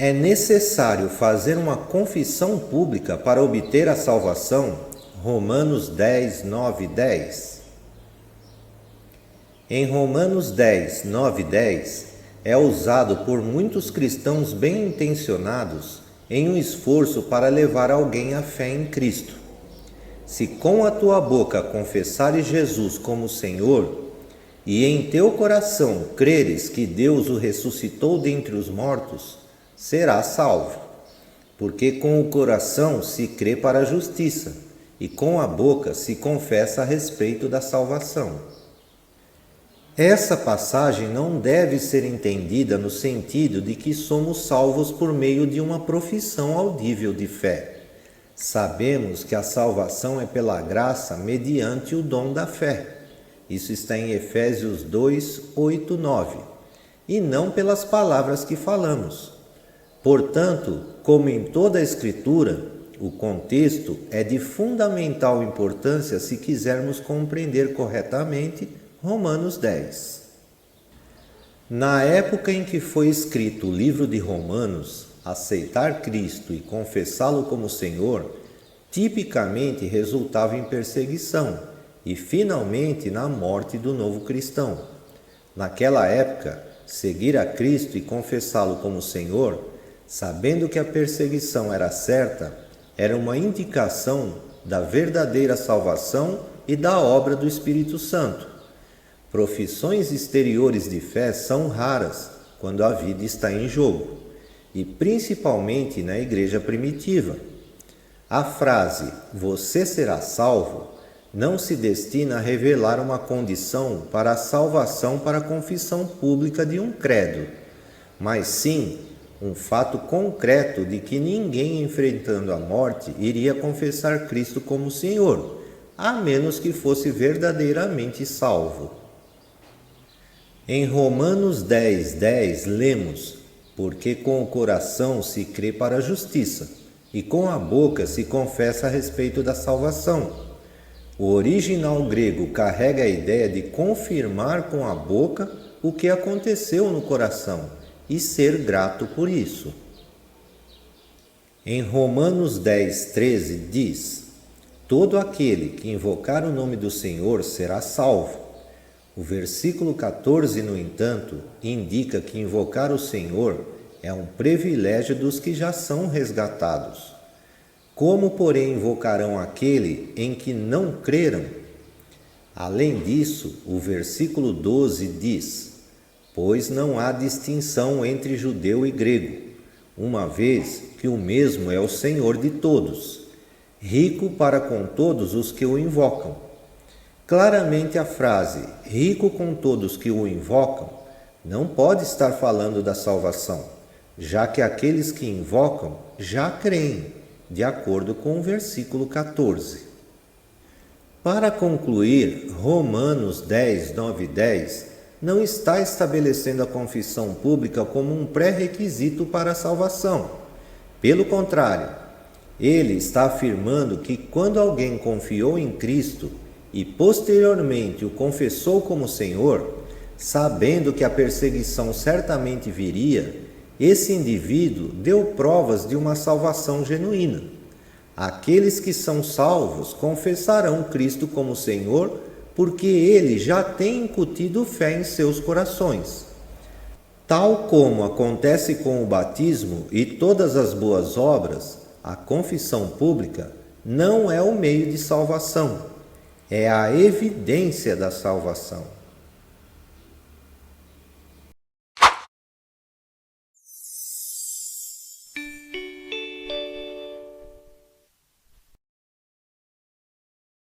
É necessário fazer uma confissão pública para obter a salvação? Romanos 10, 9 e 10. Em Romanos 10, 9 e 10, é usado por muitos cristãos bem intencionados em um esforço para levar alguém à fé em Cristo. Se com a tua boca confessares Jesus como Senhor, e em teu coração creres que Deus o ressuscitou dentre os mortos, serás salvo. Porque com o coração se crê para a justiça, e com a boca se confessa a respeito da salvação. Essa passagem não deve ser entendida no sentido de que somos salvos por meio de uma profissão audível de fé. Sabemos que a salvação é pela graça mediante o dom da fé. Isso está em Efésios 2, 8, 9. E não pelas palavras que falamos. Portanto, como em toda a Escritura, o contexto é de fundamental importância se quisermos compreender corretamente Romanos 10. Na época em que foi escrito o livro de Romanos, aceitar Cristo e confessá-lo como Senhor, tipicamente resultava em perseguição e, finalmente, na morte do novo cristão. Naquela época, seguir a Cristo e confessá-lo como Senhor, sabendo que a perseguição era certa, era uma indicação da verdadeira salvação e da obra do Espírito Santo. Profissões exteriores de fé são raras quando a vida está em jogo, e principalmente na igreja primitiva. A frase "você será salvo" não se destina a revelar uma condição para a salvação para a confissão pública de um credo, mas sim um fato concreto de que ninguém enfrentando a morte iria confessar Cristo como Senhor, a menos que fosse verdadeiramente salvo. Em Romanos 10, 10, lemos: porque com o coração se crê para a justiça, e com a boca se confessa a respeito da salvação. O original grego carrega a ideia de confirmar com a boca o que aconteceu no coração e ser grato por isso. Em Romanos 10, 13 diz: todo aquele que invocar o nome do Senhor será salvo. O versículo 14, no entanto, indica que invocar o Senhor é um privilégio dos que já são resgatados. Como, porém, invocarão aquele em que não creram? Além disso, o versículo 12 diz: pois não há distinção entre judeu e grego, uma vez que o mesmo é o Senhor de todos, rico para com todos os que o invocam. Claramente a frase "rico com todos que o invocam" não pode estar falando da salvação, já que aqueles que invocam já creem, de acordo com o versículo 14. Para concluir, Romanos 10, 9 e 10 não está estabelecendo a confissão pública como um pré-requisito para a salvação. Pelo contrário, ele está afirmando que quando alguém confiou em Cristo e posteriormente o confessou como Senhor, sabendo que a perseguição certamente viria, esse indivíduo deu provas de uma salvação genuína. Aqueles que são salvos confessarão Cristo como Senhor, porque ele já tem incutido fé em seus corações. Tal como acontece com o batismo e todas as boas obras, a confissão pública não é o meio de salvação, é a evidência da salvação.